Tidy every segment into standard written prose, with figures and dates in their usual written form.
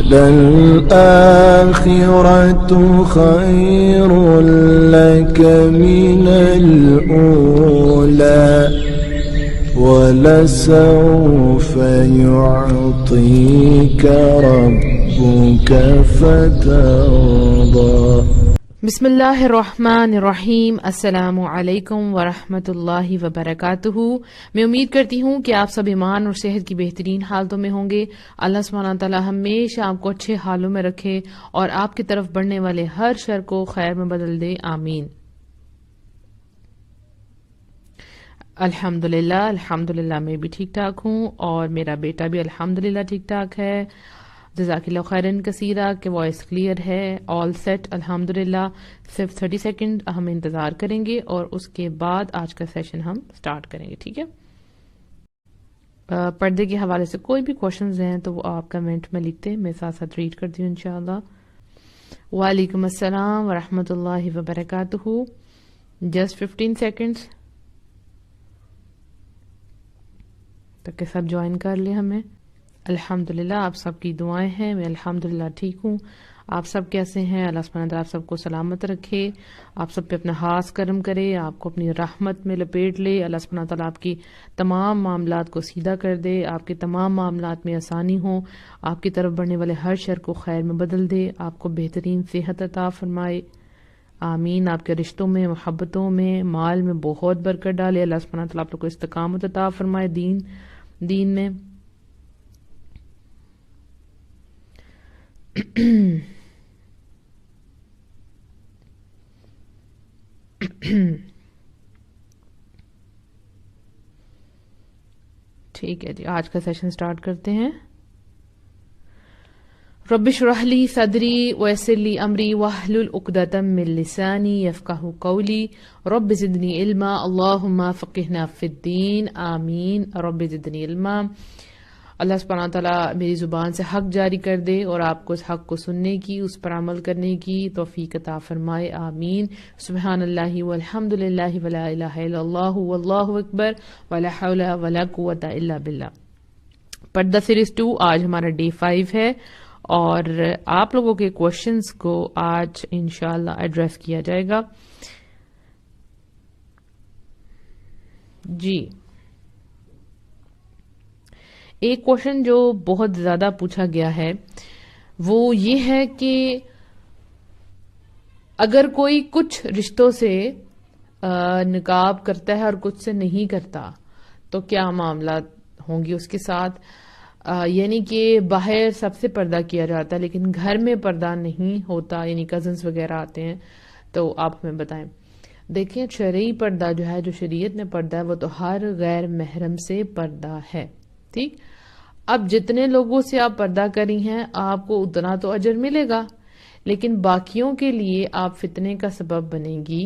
للآخرة خير لك من الأولى ولسوف يعطيك ربك فترضى. بسم اللہ الرحمن الرحیم. السلام علیکم ورحمۃ اللہ وبرکاتہ. میں امید کرتی ہوں کہ آپ سب ایمان اور صحت کی بہترین حالتوں میں ہوں گے. اللہ سبحانہ تعالی ہمیشہ آپ کو اچھے حالوں میں رکھے اور آپ کی طرف بڑھنے والے ہر شر کو خیر میں بدل دے. آمین. الحمدللہ میں بھی ٹھیک ٹھاک ہوں اور میرا بیٹا بھی الحمدللہ ٹھیک ٹھاک ہے. جزاک اللہ خیرن کثیرہ کہ وائس کلیئر ہے. آل سیٹ الحمدللہ. صرف 30 سیکنڈ ہم انتظار کریں گے اور اس کے بعد آج کا سیشن ہم سٹارٹ کریں گے. ٹھیک ہے. پردے کے حوالے سے کوئی بھی کوشچنز ہیں تو وہ آپ کمنٹ میں لکھتے ہیں, میں ساتھ ساتھ ریڈ کرتی ہوں انشاءاللہ. وعلیکم السلام ورحمۃ اللہ وبرکاتہ. جسٹ 15 سیکنڈز تک سب جوائن کر لیں ہمیں. الحمدللہ آپ سب کی دعائیں ہیں. میں الحمدللہ ٹھیک ہوں. آپ سب کیسے ہیں؟ اللہ سبحانہ تعالیٰ آپ سب کو سلامت رکھے, آپ سب پہ اپنا خاص کرم کرے, آپ کو اپنی رحمت میں لپیٹ لے. اللہ سبحانہ تعالیٰ آپ کی تمام معاملات کو سیدھا کر دے, آپ کے تمام معاملات میں آسانی ہو, آپ کی طرف بڑھنے والے ہر شر کو خیر میں بدل دے, آپ کو بہترین صحت عطا فرمائے. آمین. آپ کے رشتوں میں, محبتوں میں, مال میں بہت برکت ڈالے. اللہ سبحانہ تعالیٰ آپ لوگ کو استقامت عطا فرمائے دین میں. ٹھیک ہے جی, آج کا سیشن سٹارٹ کرتے ہیں. رب اشرح لی صدری ویسر لی امری واحلل عقدۃ من لسانی یفقہوا قولی. رب زدنی علما اللہم فقہنا فی الدین. آمین. رب زدنی علما. اللہ سبحانہ تعالیٰ میری زبان سے حق جاری کر دے اور آپ کو اس حق کو سننے کی, اس پر عمل کرنے کی توفیق عطا فرمائے. آمین. سبحان اللہ والحمد للہ ولا الہ الا اللہ واللہ اکبر ولا حول ولا قوۃ الا باللہ. پردہ سیریز 2 آج ہمارا ڈے 5 ہے اور آپ لوگوں کے کوشچنز کو آج انشاءاللہ ایڈریس کیا جائے گا. جی, ایک کوشچن جو بہت زیادہ پوچھا گیا ہے وہ یہ ہے کہ اگر کوئی کچھ رشتوں سے نکاب کرتا ہے اور کچھ سے نہیں کرتا تو کیا معاملات ہوں گی اس کے ساتھ. یعنی کہ باہر سب سے پردہ کیا جاتا ہے لیکن گھر میں پردہ نہیں ہوتا, یعنی کزنس وغیرہ آتے ہیں, تو آپ ہمیں بتائیں. دیکھیں, شرعی پردہ جو ہے, جو شریعت نے پردہ ہے, وہ تو ہر غیر محرم سے پردہ ہے. ٹھیک. اب جتنے لوگوں سے آپ پردہ کری ہیں آپ کو اتنا تو اجر ملے گا, لیکن باقیوں کے لیے آپ فتنے کا سبب بنے گی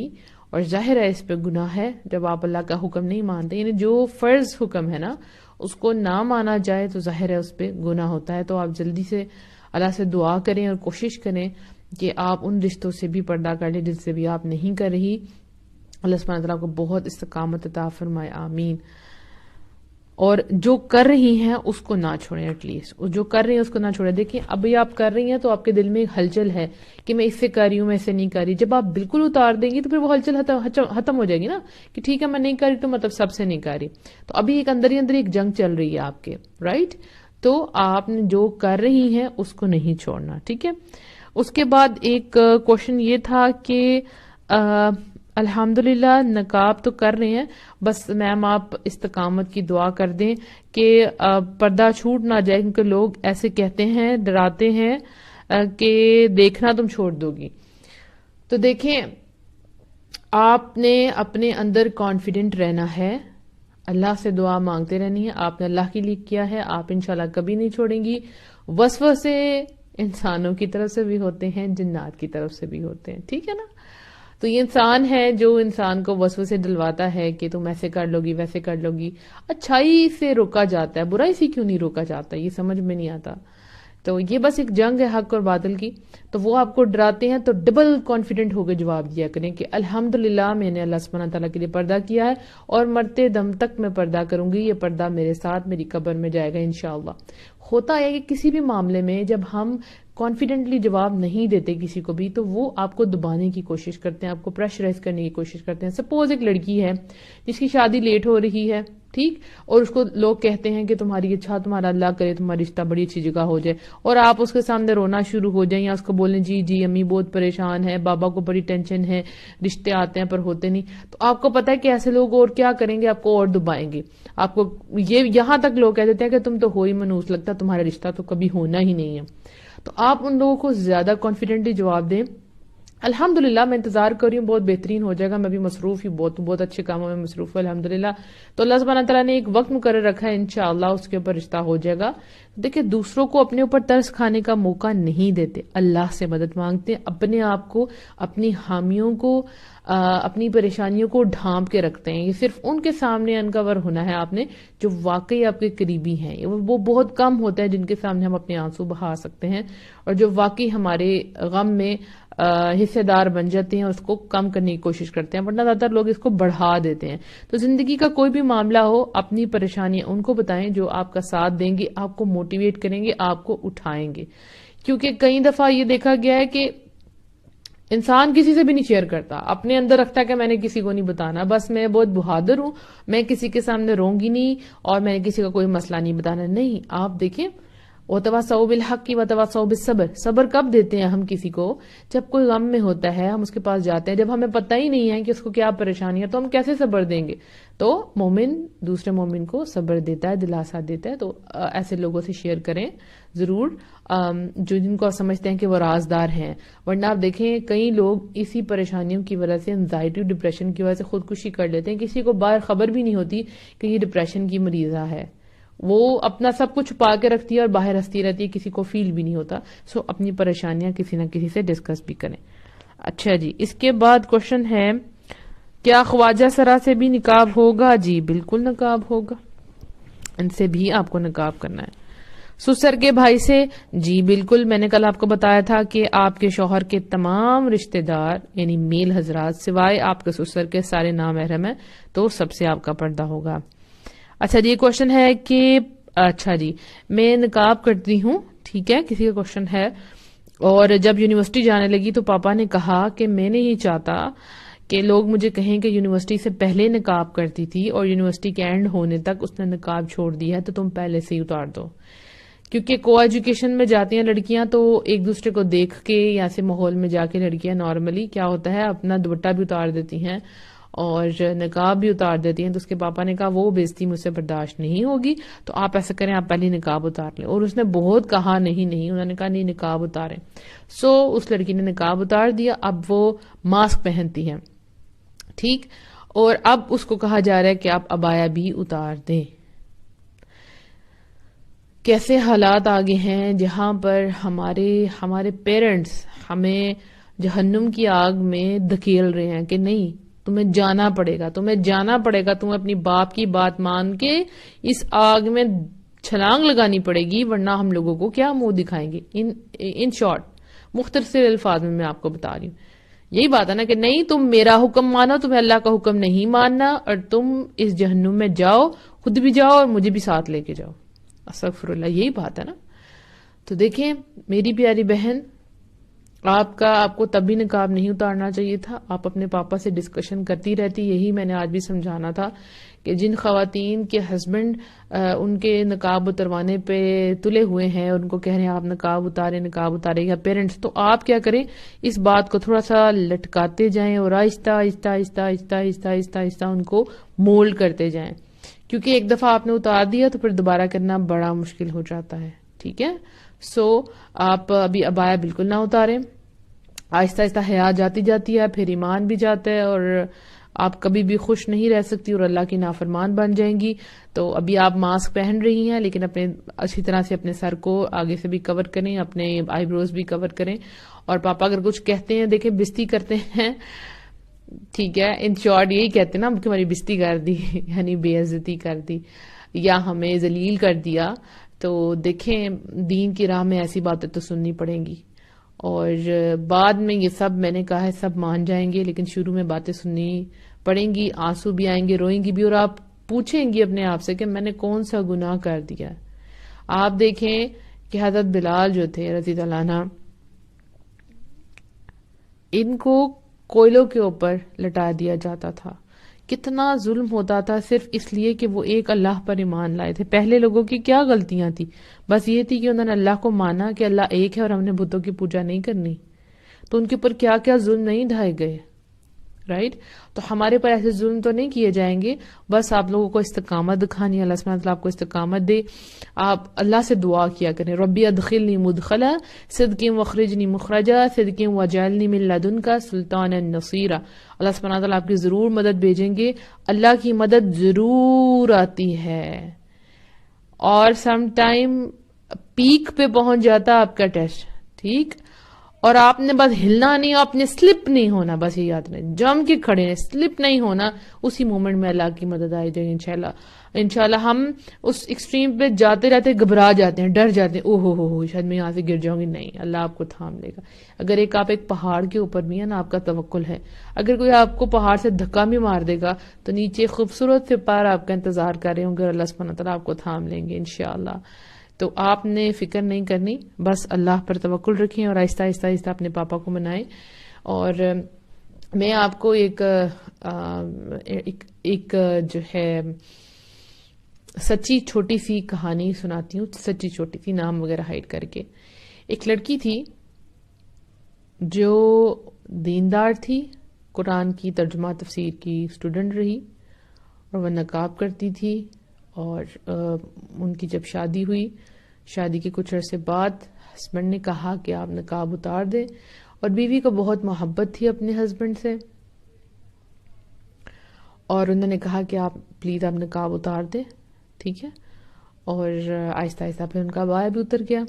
اور ظاہر ہے اس پہ گناہ ہے جب آپ اللہ کا حکم نہیں مانتے. یعنی جو فرض حکم ہے نا اس کو نہ مانا جائے تو ظاہر ہے اس پہ گناہ ہوتا ہے. تو آپ جلدی سے اللہ سے دعا کریں اور کوشش کریں کہ آپ ان رشتوں سے بھی پردہ کر لیں جن سے بھی آپ نہیں کر رہی. اللہ سبحانہ تعالیٰ کو بہت استقامت عطا فرمائے. آمین. اور جو کر رہی ہیں اس کو نہ چھوڑیں, ایٹ لیسٹ جو کر رہی ہیں اس کو نہ چھوڑیں. دیکھیں, ابھی آپ کر رہی ہیں تو آپ کے دل میں ایک ہلچل ہے کہ میں اس سے کر رہی ہوں, میں اس سے نہیں کر رہی. جب آپ بالکل اتار دیں گی تو پھر وہ ہلچل ختم ہو جائے گی نا, کہ ٹھیک ہے میں نہیں کر رہی تو مطلب سب سے نہیں کر رہی. تو ابھی ایک اندر ہی اندر ایک جنگ چل رہی ہے آپ کے, رائٹ. تو آپ نے جو کر رہی ہیں اس کو نہیں چھوڑنا. ٹھیک ہے. اس کے بعد ایک کوشچن یہ تھا کہ الحمدللہ نقاب تو کر رہے ہیں, بس میم آپ استقامت کی دعا کر دیں کہ پردہ چھوٹ نہ جائے, کیونکہ لوگ ایسے کہتے ہیں, ڈراتے ہیں کہ دیکھنا تم چھوڑ دو گی. تو دیکھیں, آپ نے اپنے اندر کانفیڈنٹ رہنا ہے, اللہ سے دعا مانگتے رہنی ہے. آپ نے اللہ کے لیے کیا ہے, آپ انشاءاللہ کبھی نہیں چھوڑیں گی. وسوسے انسانوں کی طرف سے بھی ہوتے ہیں, جنات کی طرف سے بھی ہوتے ہیں. ٹھیک ہے نا. تو یہ انسان ہے جو انسان کو وسوسے دلواتا ہے کہ تم ایسے کر لو گی, ویسے کر لو گی. اچھائی سے روکا جاتا ہے, برائی سے کیوں نہیں روکا جاتا, یہ سمجھ میں نہیں آتا. تو یہ بس ایک جنگ ہے حق اور باطل کی. تو وہ آپ کو ڈراتے ہیں تو ڈبل کانفیڈنٹ ہو کے جواب دیا کریں کہ الحمدللہ میں نے اللہ سبحانہ تعالیٰ کے لیے پردہ کیا ہے اور مرتے دم تک میں پردہ کروں گی. یہ پردہ میرے ساتھ میری قبر میں جائے گا انشاءاللہ. ہوتا ہے کہ کسی بھی معاملے میں جب ہم کانفیڈنٹلی جواب نہیں دیتے کسی کو بھی تو وہ آپ کو دبانے کی کوشش کرتے ہیں, آپ کو پریشرائز کرنے کی کوشش کرتے ہیں. سپوز ایک لڑکی ہے جس کی شادی لیٹ ہو رہی ہے, ٹھیک, اور اس کو لوگ کہتے ہیں کہ تمہاری اچھا, تمہارا اللہ کرے تمہارا رشتہ بڑی اچھی جگہ ہو جائے, اور آپ اس کے سامنے رونا شروع ہو جائیں یا اس کو بولیں جی جی امی بہت پریشان ہے, بابا کو بڑی ٹینشن ہے, رشتے آتے ہیں پر ہوتے نہیں, تو آپ کو پتا ہے کہ ایسے لوگ اور کیا کریں گے, آپ کو اور دبائیں گے. آپ کو یہ یہاں تک لوگ کہہ دیتے ہیں کہ تم تو ہو ہی منحوس, لگتا تمہارا رشتہ تو کبھی ہونا ہی نہیں ہے. تو آپ ان لوگوں کو زیادہ کانفیڈنٹلی جواب دیں, الحمدللہ میں انتظار کر رہی ہوں, بہت بہترین ہو جائے گا, میں بھی مصروف ہی بہت اچھے کاموں میں مصروف ہوں الحمدللہ. تو اللہ سبحانہ تعالیٰ نے ایک وقت مقرر رکھا ہے, انشاءاللہ اس کے اوپر رشتہ ہو جائے گا. دیکھیں, دوسروں کو اپنے اوپر ترس کھانے کا موقع نہیں دیتے, اللہ سے مدد مانگتے ہیں, اپنے آپ کو, اپنی حامیوں کو, اپنی پریشانیوں کو ڈھانپ کے رکھتے ہیں. یہ صرف ان کے سامنے انکور ہونا ہے آپ نے جو واقعی آپ کے قریبی ہیں. وہ بہت کم ہوتا ہے جن کے سامنے ہم اپنے آنسو بہا سکتے ہیں, اور جو واقعی ہمارے غم میں حصے دار بن جاتے ہیں, اس کو کم کرنے کی کوشش کرتے ہیں, ورنہ زیادہ تر لوگ اس کو بڑھا دیتے ہیں. تو زندگی کا کوئی بھی معاملہ ہو, اپنی پریشانیاں ان کو بتائیں جو آپ کا ساتھ دیں گے, آپ کو موٹیویٹ کریں گے, آپ کو اٹھائیں گے. کیونکہ کئی دفعہ یہ دیکھا گیا ہے کہ انسان کسی سے بھی نہیں شیئر کرتا, اپنے اندر رکھتا ہے کہ میں نے کسی کو نہیں بتانا, بس میں بہت بہادر ہوں, میں کسی کے سامنے روں گی نہیں, اور میں نے کسی کا کوئی مسئلہ نہیں بتانا. نہیں, آپ دیکھیں, وَتَوَاصَوْا بِالْحَقِّ وَتَوَاصَوْا بِالصَّبْرِ, صبر کب دیتے ہیں ہم کسی کو, جب کوئی غم میں ہوتا ہے, ہم اس کے پاس جاتے ہیں, جب ہمیں پتہ ہی نہیں ہے کہ اس کو کیا پریشانی ہے, تو ہم کیسے صبر دیں گے. تو مومن دوسرے مومن کو صبر دیتا ہے, دلاسا دیتا ہے. تو ایسے لوگوں سے شیئر کریں ضرور, جن کو آپ سمجھتے ہیں کہ وہ رازدار ہیں. ورنہ آپ دیکھیں کئی لوگ اسی پریشانیوں کی وجہ سے, انزائٹی ڈپریشن کی وجہ سے خودکشی کر لیتے ہیں, کسی کو باہر خبر بھی نہیں ہوتی کہ یہ ڈپریشن کی مریضہ ہے. وہ اپنا سب کچھ چھپا کے رکھتی ہے اور باہر ہنستی رہتی ہے, کسی کو فیل بھی نہیں ہوتا. سو اپنی پریشانیاں کسی نہ کسی سے ڈسکس بھی کریں. اچھا جی, اس کے بعد کوشچن ہے, کیا خواجہ سرا سے بھی نکاب ہوگا؟ جی بالکل نکاب ہوگا, ان سے بھی آپ کو نکاب کرنا ہے. سسر کے بھائی سے, جی بالکل, میں نے کل آپ کو بتایا تھا کہ آپ کے شوہر کے تمام رشتہ دار یعنی میل حضرات سوائے آپ کے سسر کے سارے نامحرم ہیں, تو سب سے آپ کا پردہ ہوگا. اچھا جی, کوشچن ہے کہ اچھا جی میں نکاب کرتی ہوں, ٹھیک ہے, کسی کا کوشچن ہے, اور جب یونیورسٹی جانے لگی تو پاپا نے کہا کہ میں نہیں چاہتا کہ لوگ مجھے کہیں کہ یونیورسٹی سے پہلے نکاب کرتی تھی اور یونیورسٹی کے اینڈ ہونے تک اس نے نکاب چھوڑ دیا ہے, تو تم پہلے سے ہی اتار دو. کیونکہ کو ایجوکیشن میں جاتی ہیں لڑکیاں تو ایک دوسرے کو دیکھ کے یا ایسے ماحول میں جا کے لڑکیاں نارملی کیا ہوتا ہے اپنا دوپٹہ بھی اتار دیتی ہیں اور نقاب بھی اتار دیتی ہیں. تو اس کے پاپا نے کہا وہ بےزتی مجھ سے برداشت نہیں ہوگی, تو آپ ایسا کریں, آپ پہلے نقاب اتار لیں. اور اس نے بہت کہا نہیں, انہوں نے کہا نہیں نقاب اتاریں. سو اس لڑکی نے نقاب اتار دیا, اب وہ ماسک پہنتی ہے, ٹھیک, اور اب اس کو کہا جا رہا ہے کہ آپ عبایا بھی اتار دیں. کیسے حالات آگے ہیں جہاں پر ہمارے پیرنٹس ہمیں جہنم کی آگ میں دھکیل رہے ہیں کہ نہیں تمہیں جانا پڑے گا, تمہیں اپنی باپ کی بات مان کے اس آگ میں چھلانگ لگانی پڑے گی, ورنہ ہم لوگوں کو کیا منہ دکھائیں گے. ان شارٹ مختصر الفاظ میں آپ کو بتا رہی ہوں, یہی بات ہے نا کہ نہیں تم میرا حکم مانو, تمہیں اللہ کا حکم نہیں ماننا, اور تم اس جہنم میں جاؤ, خود بھی جاؤ اور مجھے بھی ساتھ لے کے جاؤ. استغفر اللہ, یہی بات ہے نا. تو دیکھیں میری پیاری بہن, آپ کو تب بھی نقاب نہیں اتارنا چاہیے تھا. آپ اپنے پاپا سے ڈسکشن کرتی رہتی, یہی میں نے آج بھی سمجھانا تھا کہ جن خواتین کے ہسبینڈ ان کے نقاب اتروانے پہ تلے ہوئے ہیں, ان کو کہہ رہے ہیں آپ نقاب اتارے یا پیرنٹس, تو آپ کیا کریں, اس بات کو تھوڑا سا لٹکاتے جائیں اور آہستہ آہستہ ان کو مولڈ کرتے جائیں. کیونکہ ایک دفعہ آپ نے اتار دیا تو پھر دوبارہ کرنا بڑا مشکل ہو جاتا ہے, ٹھیک ہے. سو آپ ابھی عبایا بالکل نہ اتاریں, آہستہ آہستہ حیا جاتی ہے, پھر ایمان بھی جاتا ہے, اور آپ کبھی بھی خوش نہیں رہ سکتی اور اللہ کی نافرمان بن جائیں گی. تو ابھی آپ ماسک پہن رہی ہیں, لیکن اپنے اچھی طرح سے اپنے سر کو آگے سے بھی کور کریں, اپنے آئی بروز بھی کور کریں. اور پاپا اگر کچھ کہتے ہیں, دیکھیں بستی کرتے ہیں, ٹھیک ہے, ان شارٹ یہی کہتے ہیں نا کہ ہماری بستی کر دی یعنی بے عزتی کر دی یا ہمیں ذلیل کر دیا. تو دیکھیں دین کی راہ میں ایسی باتیں تو سننی پڑیں گی, اور بعد میں یہ سب میں نے کہا ہے سب مان جائیں گے, لیکن شروع میں باتیں سننی پڑیں گی, آنسو بھی آئیں گے, روئیں گی بھی, اور آپ پوچھیں گی اپنے آپ سے کہ میں نے کون سا گناہ کر دیا. آپ دیکھیں کہ حضرت بلال جو تھے رضی اللہ عنہ، ان کو کوئلوں کے اوپر لٹا دیا جاتا تھا. کتنا ظلم ہوتا تھا صرف اس لیے کہ وہ ایک اللہ پر ایمان لائے تھے. پہلے لوگوں کی کیا غلطیاں تھی؟ بس یہ تھی کہ انہوں نے اللہ کو مانا کہ اللہ ایک ہے اور ہم نے بتوں کی پوجا نہیں کرنی. تو ان کے اوپر کیا کیا ظلم نہیں ڈھائے گئے، رائٹ؟ تو ہمارے پر ایسے ظلم تو نہیں کیے جائیں گے. بس آپ لوگوں کو استقامت دکھانی ہے، اللہ سبحانہ وتعالیٰ آپ کو استقامت دے. آپ اللہ سے دعا کیا کریں، ربی ادخلنی مدخلا صدق واخرجنی مخرجا صدق واجعلنی من لدنک سلطانا نصیرا. اللہ سبحانہ وتعالیٰ آپ کی ضرور مدد بھیجیں گے. اللہ کی مدد ضرور آتی ہے، اور سم ٹائم پیک پہ پہنچ جاتا آپ کا ٹیسٹ، ٹھیک؟ اور آپ نے بس ہلنا نہیں، آپ نے سلپ نہیں ہونا، بس یہ یاد رکھیں، جم کے کھڑے ہیں، سلپ نہیں ہونا. اسی مومنٹ میں اللہ کی مدد آئی جائے انشاءاللہ. انشاءاللہ ہم اس ایکسٹریم پہ جاتے رہتے گھبرا جاتے ہیں، ڈر جاتے ہیں، اوہ ہو شاید میں یہاں سے گر جاؤں گی. نہیں، اللہ آپ کو تھام لے گا. اگر آپ ایک پہاڑ کے اوپر بھی ہیں نا، آپ کا توکل ہے، اگر کوئی آپ کو پہاڑ سے دھکا بھی مار دے گا تو نیچے خوبصورت سے پار آپ کا انتظار کر رہے ہوں گے، اللہ سبحانہ تعالیٰ آپ کو تھام لیں گے انشاءاللہ. تو آپ نے فکر نہیں کرنی، بس اللہ پر توکل رکھیں اور آہستہ آہستہ آہستہ اپنے پاپا کو منائیں. اور میں آپ کو ایک جو ہے سچی چھوٹی سی کہانی سناتی ہوں، سچی چھوٹی سی، نام وغیرہ ہائڈ کر کے. ایک لڑکی تھی جو دیندار تھی، قرآن کی ترجمہ تفسیر کی اسٹوڈنٹ رہی، اور وہ نقاب کرتی تھی. اور ان کی جب شادی ہوئی، شادی کے کچھ عرصے بعد ہسبینڈ نے کہا کہ آپ نقاب اتار دیں، اور بیوی کو بہت محبت تھی اپنے ہسبینڈ سے، اور انہوں نے کہا کہ آپ پلیز آپ نقاب اتار دیں، ٹھیک ہے؟ اور آہستہ آہستہ پھر ان کا بایا بھی اتر گیا.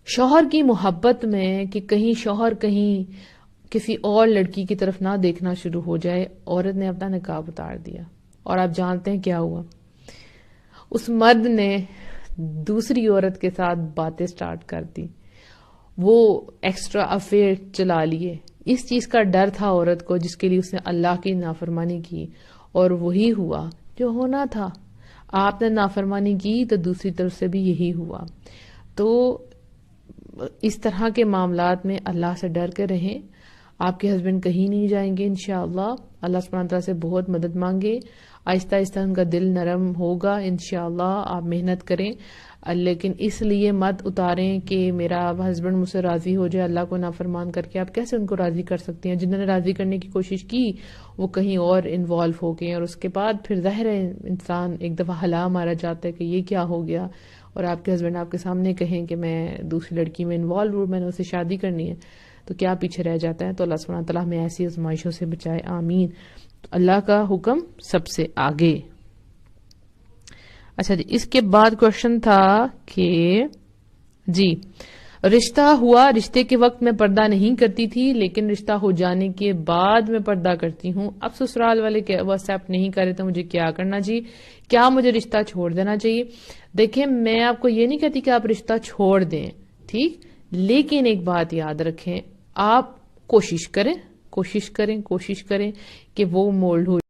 شوہر کی محبت میں کہ کہیں شوہر کہیں کسی اور لڑکی کی طرف نہ دیکھنا شروع ہو جائے، عورت نے اپنا نقاب اتار دیا. اور آپ جانتے ہیں کیا ہوا؟ اس مرد نے دوسری عورت کے ساتھ باتیں سٹارٹ کر دی، وہ ایکسٹرا افیئر چلا لیے. اس چیز کا ڈر تھا عورت کو، جس کے لیے اس نے اللہ کی نافرمانی کی، اور وہی ہوا جو ہونا تھا. آپ نے نافرمانی کی تو دوسری طرف سے بھی یہی ہوا. تو اس طرح کے معاملات میں اللہ سے ڈر کے رہیں. آپ کے ہسبینڈ کہیں نہیں جائیں گے انشاءاللہ. اللہ سبحانہ تعالیٰ سے بہت مدد مانگے، آہستہ آہستہ ان کا دل نرم ہوگا انشاءاللہ. آپ محنت کریں، لیکن اس لیے مت اتاریں کہ میرا ہسبینڈ مجھ سے راضی ہو جائے. اللہ کو نافرمان کر کے آپ کیسے ان کو راضی کر سکتے ہیں؟ جنہوں نے راضی کرنے کی کوشش کی وہ کہیں اور انوالو ہو گئے، اور اس کے بعد پھر ظاہر ہے انسان ایک دفعہ ہلا مارا جاتا ہے کہ یہ کیا ہو گیا. اور آپ کے ہسبینڈ آپ کے سامنے کہیں کہ میں دوسری لڑکی میں انوالو ہوں، میں نے اسے شادی کرنی ہے، تو کیا پیچھے رہ جاتا ہے؟ تو اللہ سبحانہ تعالیٰ ہمیں ایسی آزمائشوں سے بچائے، آمین. اللہ کا حکم سب سے آگے. اچھا جی، اس کے بعد کوشچن تھا کہ جی رشتہ ہوا، رشتے کے وقت میں پردہ نہیں کرتی تھی، لیکن رشتہ ہو جانے کے بعد میں پردہ کرتی ہوں. اب سسرال والے وہ ایکسیپٹ نہیں کر رہے تو مجھے کیا کرنا چاہیے؟ کیا مجھے رشتہ چھوڑ دینا چاہیے؟ دیکھیں، میں آپ کو یہ نہیں کہتی کہ آپ رشتہ چھوڑ دیں، ٹھیک، لیکن ایک بات یاد رکھیں، آپ کوشش کریں کہ وہ مولڈ ہو